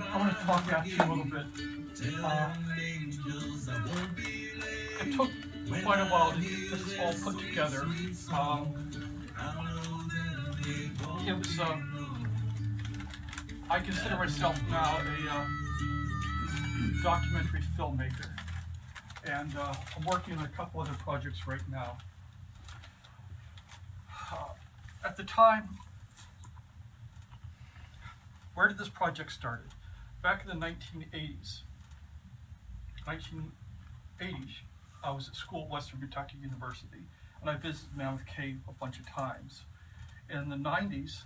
I want to talk at you a little bit. It took quite a while to get this all put together. It was, I consider myself now a documentary filmmaker, and I'm working on a couple other projects right now. At the time, where did this project start? Back in the 1980s. I was at school at Western Kentucky University, and I visited Mammoth Cave a bunch of times. In the 90s,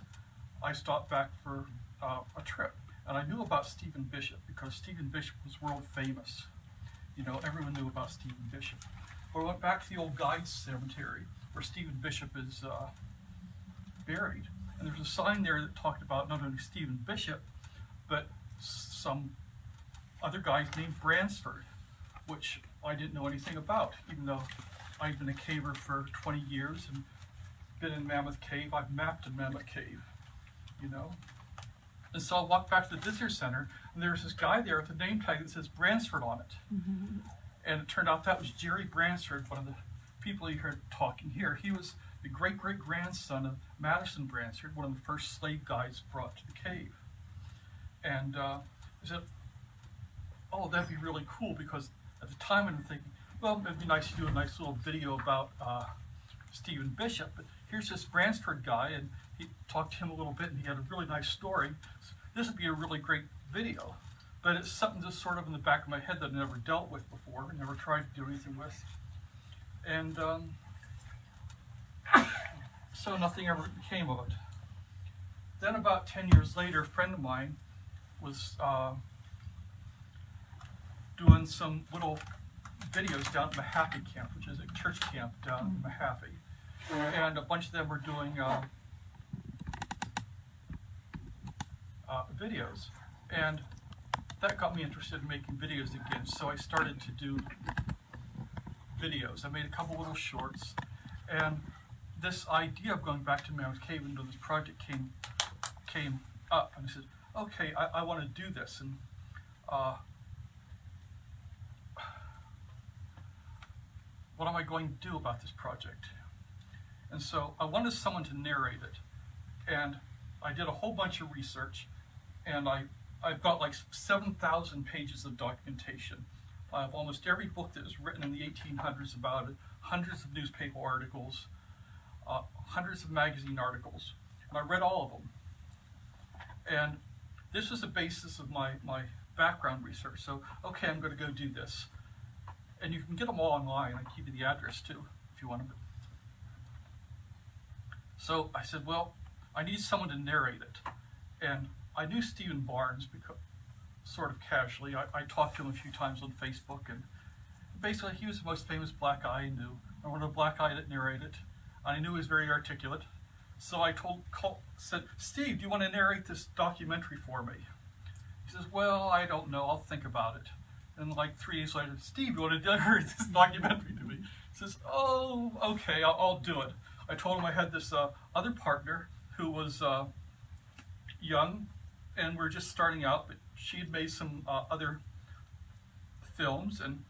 I stopped back for a trip, and I knew about Stephen Bishop because Stephen Bishop was world famous. You know, everyone knew about Stephen Bishop. But I went back to the old Guides Cemetery where Stephen Bishop is buried, and there's a sign there that talked about not only Stephen Bishop, but some other guy named Bransford, which I didn't know anything about, even though I've been a caver for 20 years and been in Mammoth Cave. I've mapped in Mammoth Cave, you know. And so I walked back to the visitor center, and there was this guy there with a name tag that says Bransford on it. Mm-hmm. And it turned out that was Jerry Bransford, one of the people you heard talking here. He was the great-great-grandson of Madison Bransford, one of the first slave guides brought to the cave. And I said, oh, that'd be really cool, because at the time I'm thinking, well, it'd be nice to do a nice little video about Stephen Bishop, but here's this Bransford guy, and he talked to him a little bit, and he had a really nice story. So this would be a really great video, but it's something just sort of in the back of my head that I never dealt with before, never tried to do anything with. And so nothing ever came of it. Then about 10 years later, a friend of mine was doing some little videos down at Mahaffey Camp, which is a church camp down in Mahaffey. And a bunch of them were doing videos. And that got me interested in making videos again, so I started to do videos. I made a couple little shorts, and this idea of going back to Mammoth Cave and doing this project came up, and I said, okay, I want to do this, and what am I going to do about this project? And so I wanted someone to narrate it, and I did a whole bunch of research, and I've got like 7,000 pages of documentation. I have almost every book that was written in the 1800s about it, hundreds of newspaper articles, hundreds of magazine articles, and I read all of them. And this was the basis of my background research. So, okay, I'm going to go do this. And you can get them all online. I can give you the address too, if you want them. So I said, well, I need someone to narrate it. And I knew Stephen Barnes because, sort of casually. I talked to him a few times on Facebook, and basically he was the most famous black guy I knew. I wanted a black guy that narrated. I knew he was very articulate. So I said, Steve, do you want to narrate this documentary for me? He says, well, I don't know, I'll think about it. And like 3 days later, Steve, you want to narrate this documentary to me? He says, oh, okay, I'll do it. I told him I had this other partner who was young, and we're just starting out, but she had made some other films, and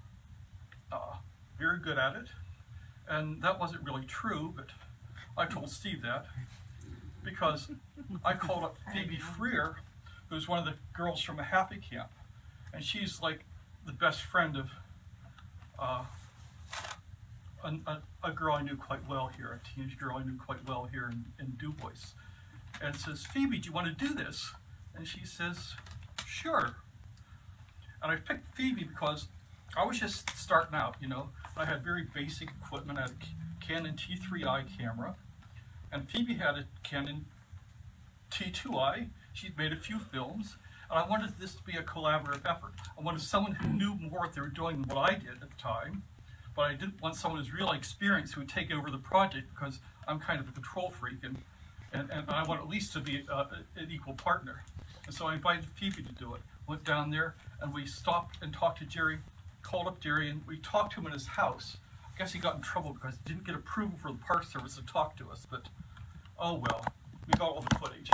very good at it. And that wasn't really true, but I told Steve that because I called up Phoebe Frear, who's one of the girls from a Happy Camp, and she's like the best friend of a girl I knew quite well here, a teenage girl I knew quite well here in Du Bois. And says, Phoebe, do you want to do this? And she says, sure. And I picked Phoebe because I was just starting out, you know. I had very basic equipment. I had a Canon T3i camera, and Phoebe had a Canon T2i. She'd made a few films, and I wanted this to be a collaborative effort. I wanted someone who knew more what they were doing than what I did at the time, but I didn't want someone who's really experienced who would take over the project because I'm kind of a control freak, and I want at least to be an equal partner. And so I invited Phoebe to do it. Went down there, and we stopped and talked to Jerry, called up Jerry, and we talked to him in his house. I guess he got in trouble because he didn't get approval for the Park Service to talk to us, but oh well, we got all the footage.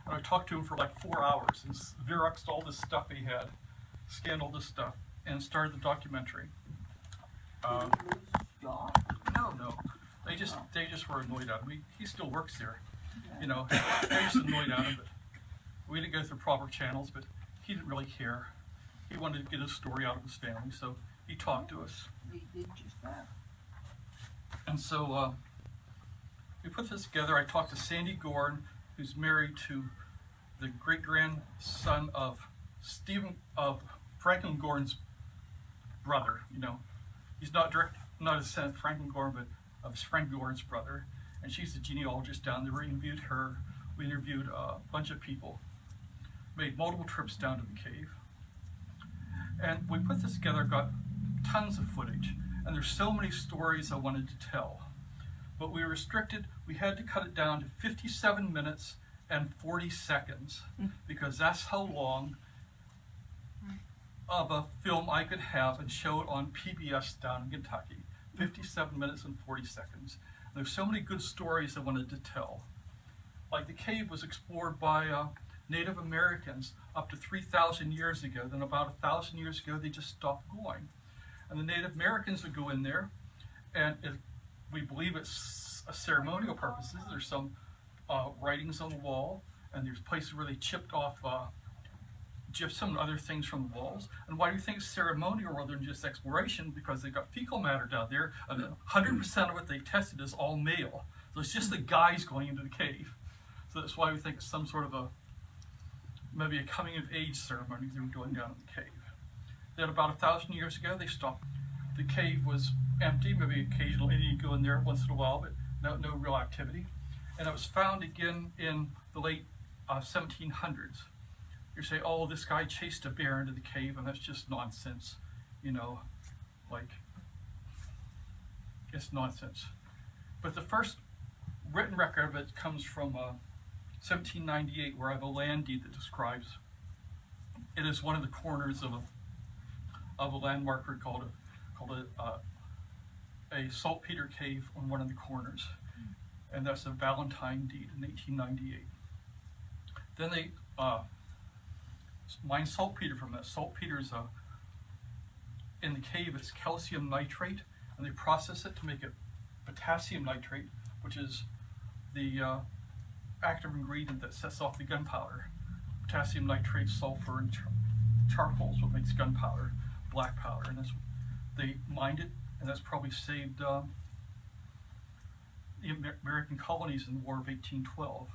And I talked to him for like 4 hours and Xeroxed all this stuff he had, scanned all this stuff, and started the documentary. No. They just were annoyed at him. He still works there. You know, they're just annoyed at him, but we didn't go through proper channels, but he didn't really care. He wanted to get his story out of his family, so he talked to us. He did just that. And so we put this together. I talked to Sandy Gorn, who's married to the great-grandson of Franklin Gorn's brother. You know, he's not a descendant of Franklin Gorn, but of Franklin Gorn's brother. And she's a genealogist down there. We interviewed her. We interviewed a bunch of people. Made multiple trips down to the cave. And we put this together, got tons of footage. And there's so many stories I wanted to tell. But we were restricted. We had to cut it down to 57 minutes and 40 seconds because that's how long of a film I could have and show it on PBS down in Kentucky. 57 minutes and 40 seconds. And there's so many good stories I wanted to tell. Like the cave was explored by Native Americans up to 3,000 years ago. Then about 1,000 years ago, they just stopped going. And the Native Americans would go in there, and we believe it's a ceremonial purposes. There's some writings on the wall, and there's places where they chipped off gypsum and other things from the walls. And why do you think it's ceremonial rather than just exploration? Because they got fecal matter down there, and 100% of what they tested is all male. So it's just the guys going into the cave. So that's why we think it's some sort of maybe a coming of age ceremony they were doing down in the cave. Then about 1,000 years ago, they stopped. The cave was empty, maybe occasionally you'd go in there once in a while, but no real activity. And it was found again in the late 1700s. You say, oh, this guy chased a bear into the cave, and that's just nonsense. You know, like, it's nonsense. But the first written record of it comes from 1798, where I have a land deed that describes it is one of the corners of a landmark called a saltpeter cave on one of the corners, and that's a Valentine deed in 1898. Then they mined saltpeter from that. Saltpeter is in the cave. It's calcium nitrate, and they process it to make it potassium nitrate, which is the active ingredient that sets off the gunpowder. Potassium nitrate, sulfur, and charcoal is what makes gunpowder, black powder, and they mined it, and that's probably saved the American colonies in the War of 1812.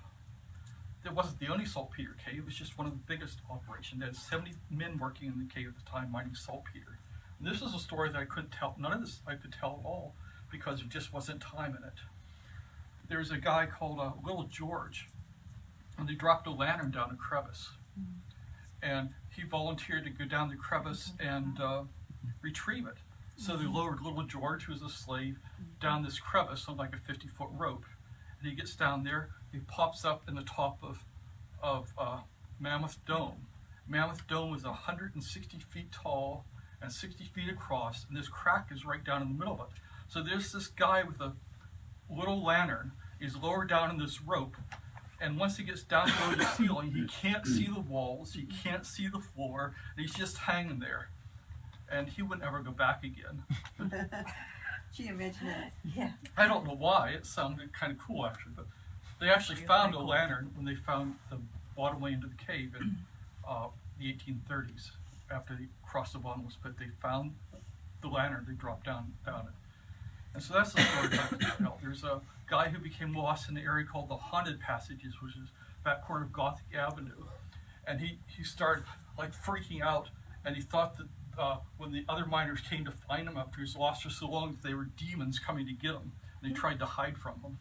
It wasn't the only saltpeter cave, it was just one of the biggest operations. They had 70 men working in the cave at the time mining saltpeter. And this is a story that I couldn't tell, none of this I could tell at all, because there just wasn't time in it. There's a guy called Little George, and they dropped a lantern down a crevice. And he volunteered to go down the crevice and retrieve it. So they lowered Little George, who was a slave, down this crevice on like a 50-foot rope. And he gets down there, he pops up in the top of Mammoth Dome. Mammoth Dome was 160 feet tall and 60 feet across, and this crack is right down in the middle of it. So there's this guy with a little lantern. He's lowered down in this rope, and once he gets down below the ceiling, he can't see the walls, he can't see the floor, and he's just hanging there. And he wouldn't ever go back again. Can you imagine that? Yeah. I don't know why. It sounded kind of cool, actually. But they actually found a lantern when they found the bottom way into the cave in the 1830s. After they crossed the bottomless pit, they found the lantern. They dropped down it. And so that's the story about the tell. There's a guy who became lost in the area called the Haunted Passages, which is that corner of Gothic Avenue. And he started like freaking out, and he thought that when the other miners came to find him after he was lost for so long, that they were demons coming to get him. And they tried to hide from him.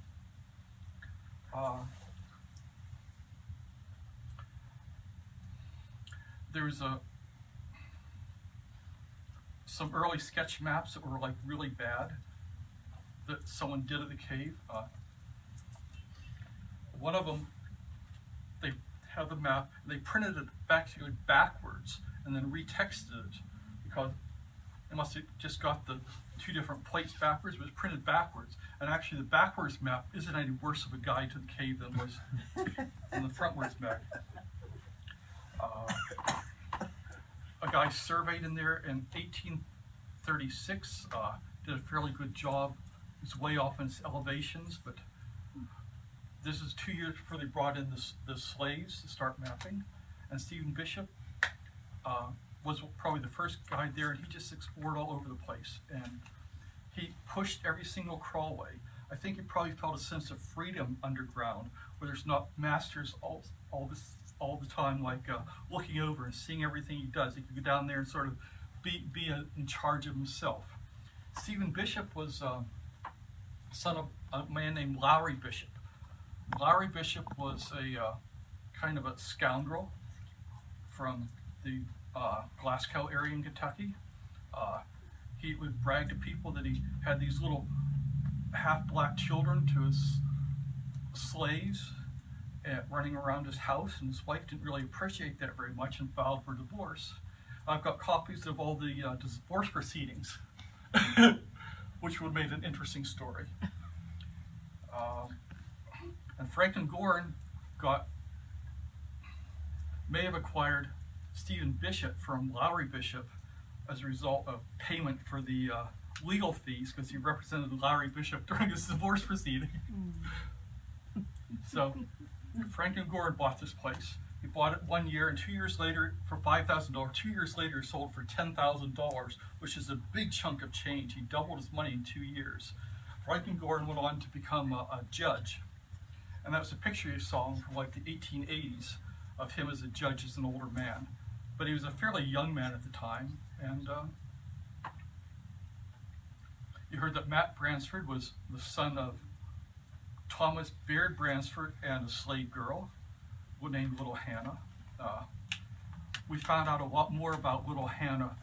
There's some early sketch maps that were like really bad that someone did at the cave. One of them, they had the map, and they printed it backwards and then retexted it, because they must have just got the two different plates backwards. It was printed backwards, and actually the backwards map isn't any worse of a guide to the cave than was from the front where it's Meg. A guy surveyed in there in 1836, did a fairly good job. He's way off in its elevations, but this is 2 years before they brought in the slaves to start mapping. And Stephen Bishop was probably the first guy there, and he just explored all over the place. And he pushed every single crawlway. I think he probably felt a sense of freedom underground, where there's not masters all the time, like looking over and seeing everything he does. He could go down there and sort of be in charge of himself. Stephen Bishop was son of a man named Lowry Bishop. Lowry Bishop was a kind of a scoundrel from the Glasgow area in Kentucky. He would brag to people that he had these little half-black children to his slaves running around his house, and his wife didn't really appreciate that very much and filed for divorce. I've got copies of all the divorce proceedings, which would have made an interesting story. And Franklin Gorin may have acquired Stephen Bishop from Lowry Bishop as a result of payment for the legal fees, because he represented Lowry Bishop during his divorce proceeding. So Franklin Gorin bought this place. He bought it 1 year, and 2 years later for $5,000. 2 years later, it sold for $10,000, which is a big chunk of change. He doubled his money in 2 years. Franklin Gorin went on to become a judge, and that was a picture you saw from like the 1880s of him as a judge as an older man. But he was a fairly young man at the time, and you heard that Matt Bransford was the son of Thomas Baird Bransford and a slave girl named Little Hannah. We found out a lot more about Little Hannah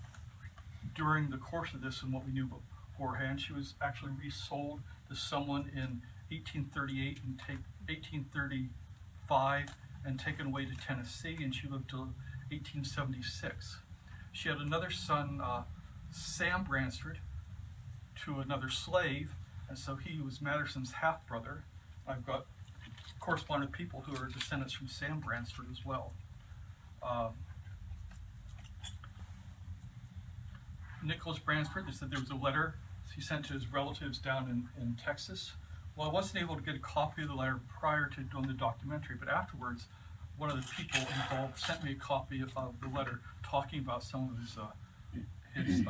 during the course of this than what we knew beforehand. She was actually resold to someone in 1838 and 1835 and taken away to Tennessee, and she lived till 1876. She had another son, Sam Bransford, to another slave, and so he was Matterson's half-brother. I've got correspondent people who are descendants from Sam Bransford as well. Nicholas Bransford, they said there was a letter he sent to his relatives down in Texas. Well, I wasn't able to get a copy of the letter prior to doing the documentary, but afterwards, one of the people involved sent me a copy of the letter talking about some of his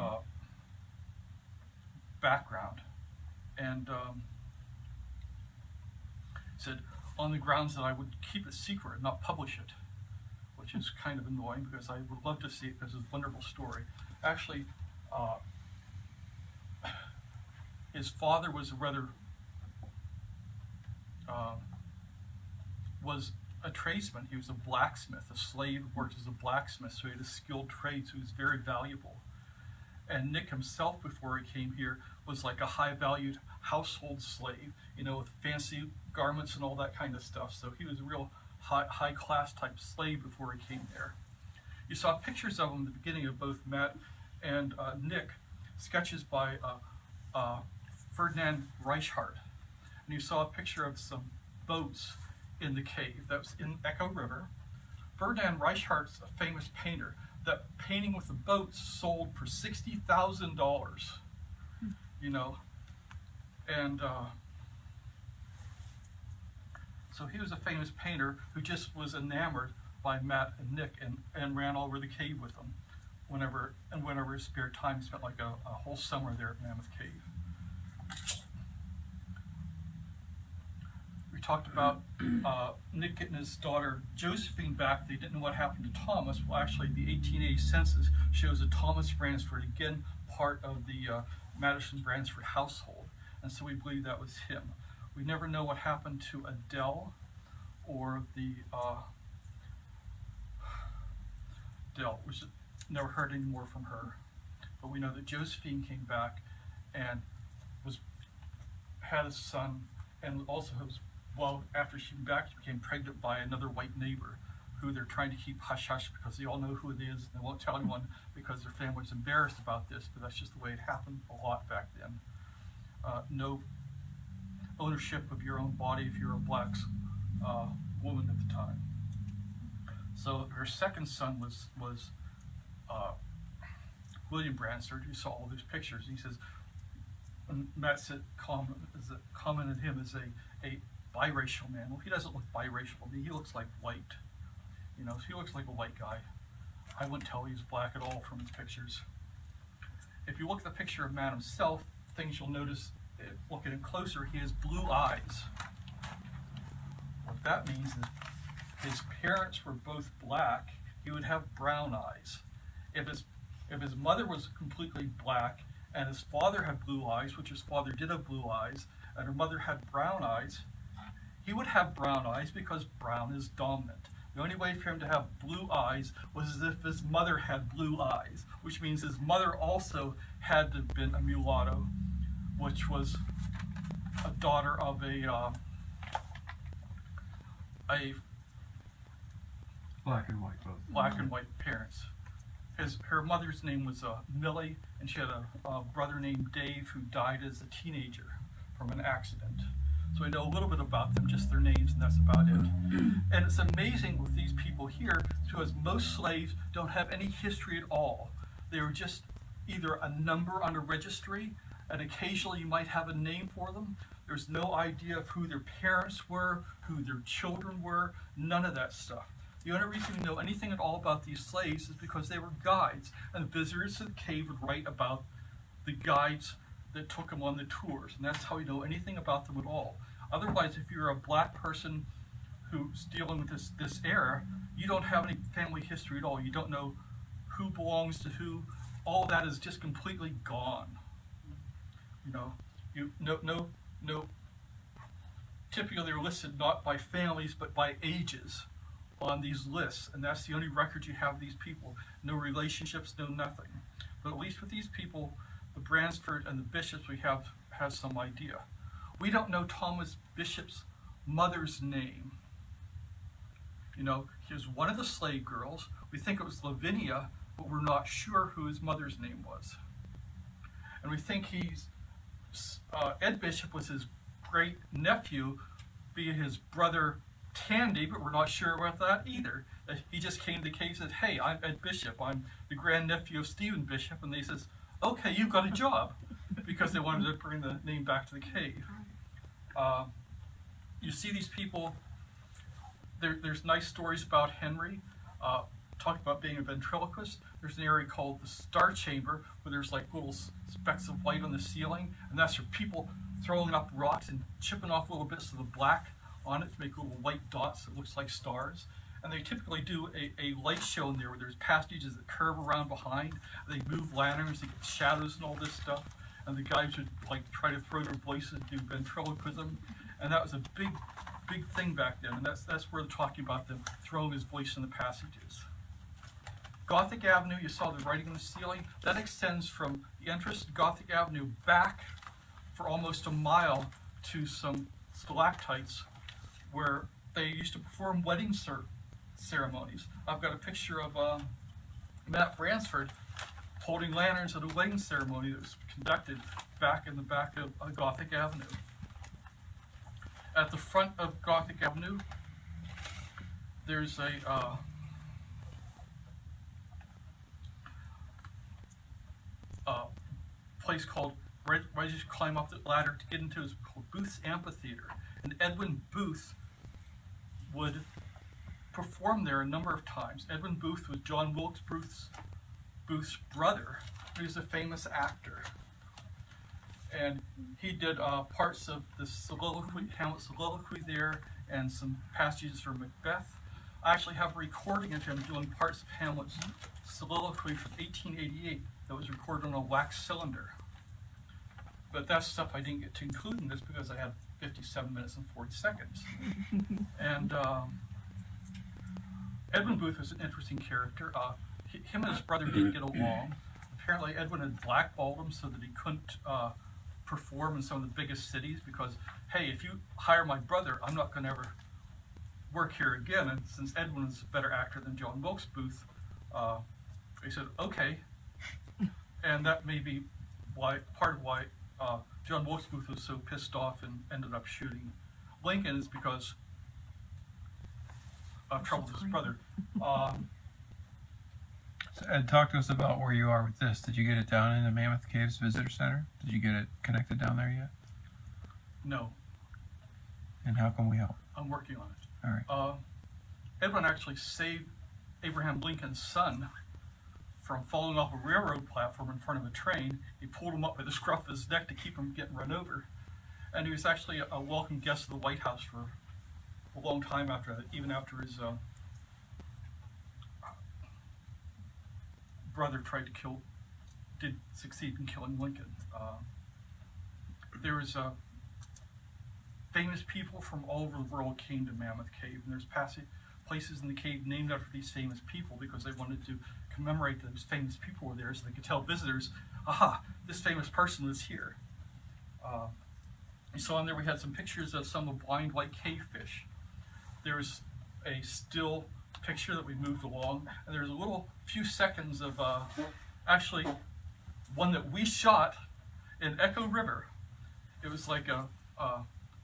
background, and said on the grounds that I would keep it secret and not publish it, which is kind of annoying because I would love to see it because it's a wonderful story. Actually, his father was was a tradesman. He was a blacksmith. A slave worked as a blacksmith, so he had a skilled trade, so he was very valuable. And Nick himself, before he came here, was like a high-valued household slave, you know, with fancy garments and all that kind of stuff. So he was a real high-class type slave before he came there. You saw pictures of him at the beginning of both Matt and Nick, sketches by Ferdinand Reichhardt. And you saw a picture of some boats in the cave. That was in Echo River. Ferdinand Reichhardt's a famous painter. That painting with the boats sold for $60,000, you know, and so he was a famous painter who just was enamored by Matt and Nick and ran all over the cave with them whenever his spare time. He spent like a whole summer there at Mammoth Cave. We talked about Nick getting his daughter Josephine back. They didn't know what happened to Thomas. Well, actually, the 1880 census shows that Thomas Bransford, again, part of the Madison-Bransford household, and so we believe that was him. We never know what happened to Adele or the Adele, which never heard any more from her. But we know that Josephine came back and had a son, and also after she came back, she became pregnant by another white neighbor who they're trying to keep hush-hush because they all know who it is, and they won't tell anyone because their family's embarrassed about this, but that's just the way it happened a lot back then. No ownership of your own body if you're a black woman at the time. time. So her second son was William Bransford, who saw all those pictures. He says, and Matt said, commented him as a biracial man. Well, he doesn't look biracial to me. He looks like white. You know, he looks like a white guy. I wouldn't tell he's black at all from his pictures. If you look at the picture of Matt himself, things you'll notice, look at him closer, he has blue eyes. What that means is his parents were both black, he would have brown eyes. If his mother was completely black and his father had blue eyes, which his father did have blue eyes, and her mother had brown eyes, he would have brown eyes because brown is dominant. The only way for him to have blue eyes was as if his mother had blue eyes, which means his mother also had to have been a mulatto, which was a daughter of a Black and white both. black and white parents. Her mother's name was Millie, and she had a brother named Dave who died as a teenager from an accident. So I know a little bit about them, just their names, and that's about it. And it's amazing with these people here because most slaves don't have any history at all. They were just either a number on a registry, and occasionally you might have a name for them. There's no idea of who their parents were, who their children were, none of that stuff. The only reason we know anything at all about these slaves is because they were guides, and visitors to the cave would write about the guides that took them on the tours, and that's how we know anything about them at all. Otherwise, if you're a black person who's dealing with this era, you don't have any family history at all. You don't know who belongs to who. All that is just completely gone. You know, no. Typically, they're listed not by families but by ages on these lists, and that's the only record you have of these people. No relationships, no nothing. But at least with these people, the Bransford and the Bishops, we have some idea. We don't know Thomas Bishop's mother's name. You know, he was one of the slave girls. We think it was Lavinia, but we're not sure who his mother's name was. And we think Ed Bishop was his great nephew via his brother Tandy, but we're not sure about that either. He just came to the cave and said, "Hey, I'm Ed Bishop. I'm the grandnephew of Stephen Bishop." And they says, "Okay, you've got a job," because they wanted to bring the name back to the cave. You see these people, there's nice stories about Henry, talking about being a ventriloquist. There's an area called the Star Chamber where there's like little specks of light on the ceiling, and that's for people throwing up rocks and chipping off little bits of the black on it to make little white dots that looks like stars. And they typically do a light show in there where there's passages that curve around behind. They move lanterns, they get shadows and all this stuff. And the guys would like try to throw their voices and do ventriloquism. And that was a big thing back then. And that's where they're talking about them throwing his voice in the passages. Gothic Avenue, you saw the writing on the ceiling. That extends from the entrance to Gothic Avenue back for almost a mile to some stalactites where they used to perform wedding ceremonies. I've got a picture of Matt Bransford holding lanterns at a wedding ceremony that was conducted back in the back of Gothic Avenue. At the front of Gothic Avenue, there's a place called, right as you climb up the ladder to get into, is called Booth's Amphitheater. And Edmund Booth would perform there a number of times. Edmund Booth was John Wilkes Booth's brother. He was a famous actor. And he did parts of the Hamlet soliloquy there and some passages from Macbeth. I actually have a recording of him doing parts of Hamlet's soliloquy from 1888 that was recorded on a wax cylinder. But that's stuff I didn't get to include in this because I had 57 minutes and 40 seconds. And Edmund Booth was an interesting character. Him and his brother didn't get along. Apparently Edwin had blackballed him so that he couldn't perform in some of the biggest cities because, hey, if you hire my brother, I'm not going to ever work here again. And since Edwin was a better actor than John Wilkes Booth, he said, okay. And that may be part of why John Wilkes Booth was so pissed off and ended up shooting Lincoln, is because trouble with his brother. So Ed, talk to us about where you are with this. Did you get it down in the Mammoth Caves Visitor Center? Did you get it connected down there yet? No, And how can we help? I'm working on it. All right. Edwin actually saved Abraham Lincoln's son from falling off a railroad platform in front of a train. He pulled him up by the scruff of his neck to keep him from getting run over. And he was actually a welcome guest of the White House for a long time after that, even after his brother did succeed in killing Lincoln. There was famous people from all over the world came to Mammoth Cave, and there's places in the cave named after these famous people because they wanted to commemorate that those famous people were there so they could tell visitors, aha, this famous person was here. You saw in there we had some pictures of some of blind white cavefish. There's a still picture that we moved along, and there's a little few seconds of actually one that we shot in Echo River. It was like a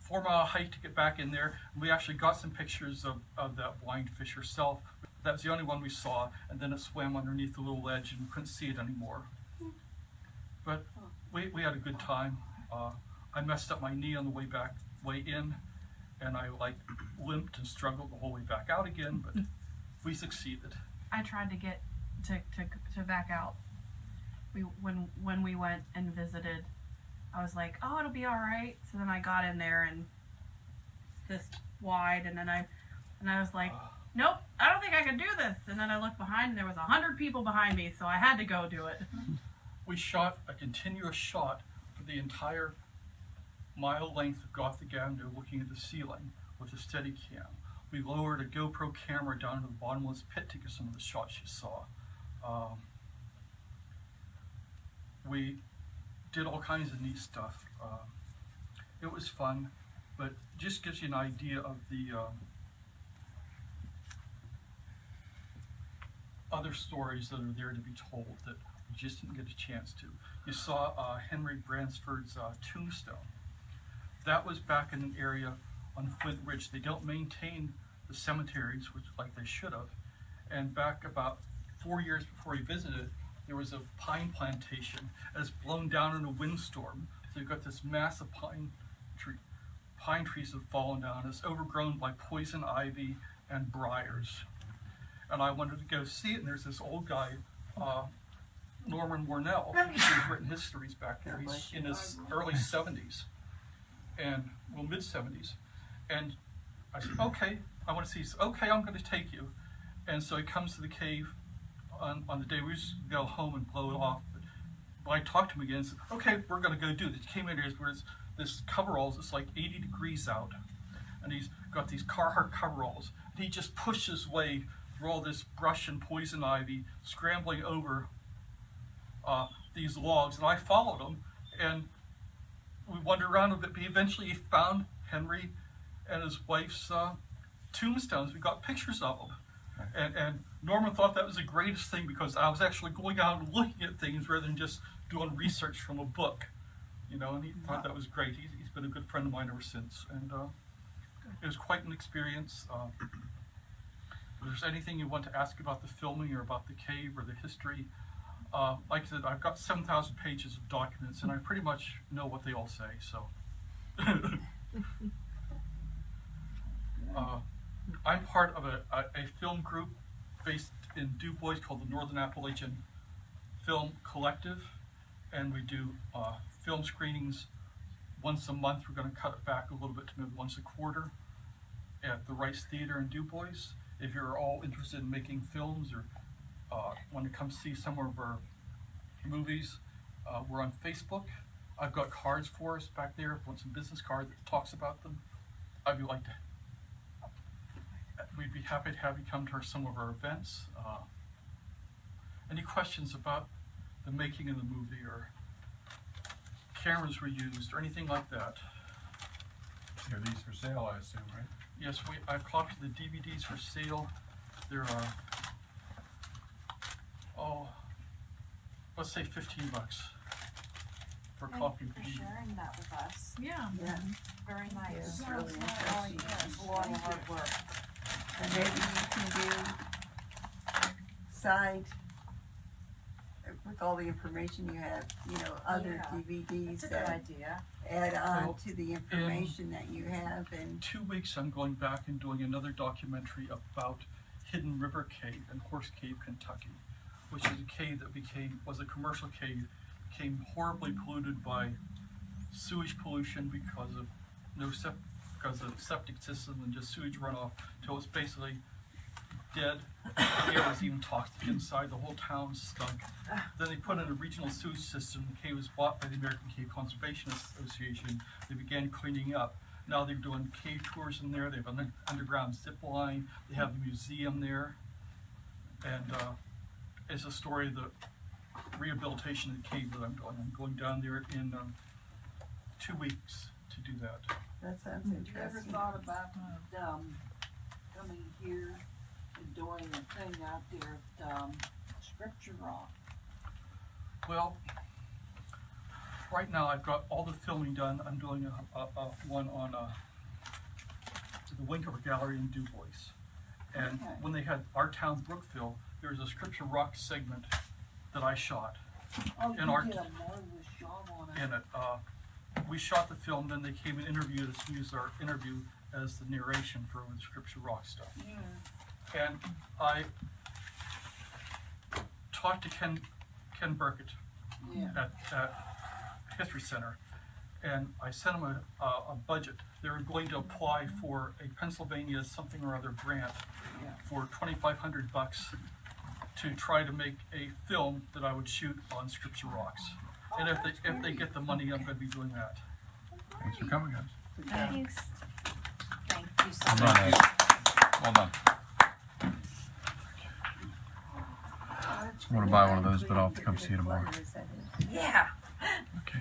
4-mile hike to get back in there, and we actually got some pictures of that blind fish herself. That was the only one we saw, and then it swam underneath the little ledge and we couldn't see it anymore. But we had a good time. I messed up my knee on the way in, and I limped and struggled the whole way back out again, but we succeeded. I tried to get to back out. When we went and visited, I was like, oh, it'll be all right. So then I got in there and this wide, and then I was like, nope, I don't think I can do this. And then I looked behind, and there was 100 people behind me, so I had to go do it. We shot a continuous shot for the entire mile length of Gothic Avenue, looking at the ceiling with a Steadicam. We lowered a GoPro camera down to the bottomless pit to get some of the shots you saw. We did all kinds of neat stuff. It was fun, but just gives you an idea of the other stories that are there to be told that we just didn't get a chance to. You saw Henry Bransford's tombstone. That was back in an area on Flint Ridge. They don't maintain the cemeteries, which like they should have. And back about 4 years before he visited, there was a pine plantation that's blown down in a windstorm. So you've got this massive pine trees have fallen down. It's overgrown by poison ivy and briars. And I wanted to go see it, and there's this old guy, Norman Warnell, who's written histories back there. He's in his early 70s, and well, mid 70s. And I said, okay, I want to see. He said, okay, I'm going to take you. And so he comes to the cave on the day we used to go home and blow it off. But I talked to him again and said, okay, we're going to go do this. He came in here where this coveralls, it's like 80 degrees out. And he's got these Carhartt coveralls. And he just pushed his way through all this brush and poison ivy, scrambling over these logs. And I followed him, and we wandered around a bit, but eventually he found Henry and his wife's tombstones. We got pictures of them. And Norman thought that was the greatest thing because I was actually going out and looking at things rather than just doing research from a book, you know, and he thought that was great. He's been a good friend of mine ever since, and it was quite an experience. If there's anything you want to ask about the filming or about the cave or the history, like I said, I've got 7,000 pages of documents, and I pretty much know what they all say, so. I'm part of a film group based in Du Bois called the Northern Appalachian Film Collective, and we do film screenings once a month. We're going to cut it back a little bit to maybe once a quarter at the Rice Theater in Du Bois. If you're all interested in making films or want to come see some of our movies, we're on Facebook. I've got cards for us back there. If you want some business cards that talks about them, we'd be happy to have you come to some of our events. Any questions about the making of the movie or cameras were used or anything like that? Are these for sale, I assume, right? Yes, I've copied the DVDs for sale. There are, let's say $15 for a copy of the Thank you for DVD. sharing that with us. Yeah. Yeah. Very nice. It's really Oh, interesting. yes, a lot of hard work. And maybe site with all the information you have, you know, other Yeah, DVDs That's a good that idea. add on Well, to the information that you have, and 2 weeks I'm going back and doing another documentary about Hidden River Cave in Horse Cave, Kentucky, which is a cave that was a commercial cave, became horribly polluted by sewage pollution because of because of septic system and just sewage runoff, till it's basically dead. The air was even toxic inside. The whole town stunk. Then they put in a regional sewage system. The cave was bought by the American Cave Conservation Association. They began cleaning up. Now they're doing cave tours in there. They have an underground zip line. They have the museum there. And it's a story of the rehabilitation of the cave that I'm doing. I'm going down there in 2 weeks to do that. that sounds You ever interesting. thought about, coming here and doing a thing out there at, Scripture Rock? Well, right now I've got all the filming done. I'm doing a one on the Winkover Gallery in Du Bois. And Okay. when they had Our Town Brookville, there was a Scripture Rock segment that I shot Oh, In you our- did a marvelous job on it. in it. We shot the film, then they came and interviewed us, used our interview as the narration for the Scripture Rock stuff. Yeah. And I talked to Ken Burkett Yeah. at History Center, and I sent him a budget. They were going to apply for a Pennsylvania something or other grant Yeah. for $2,500 to try to make a film that I would shoot on Scripture Rocks. And if they get the money, I'm going to be doing that. Thanks for coming, guys. Thanks. Thank you so Well much. done, Ed. Well done. I want to buy one of those, but I'll have to come see you tomorrow. Is that it? Yeah. Okay.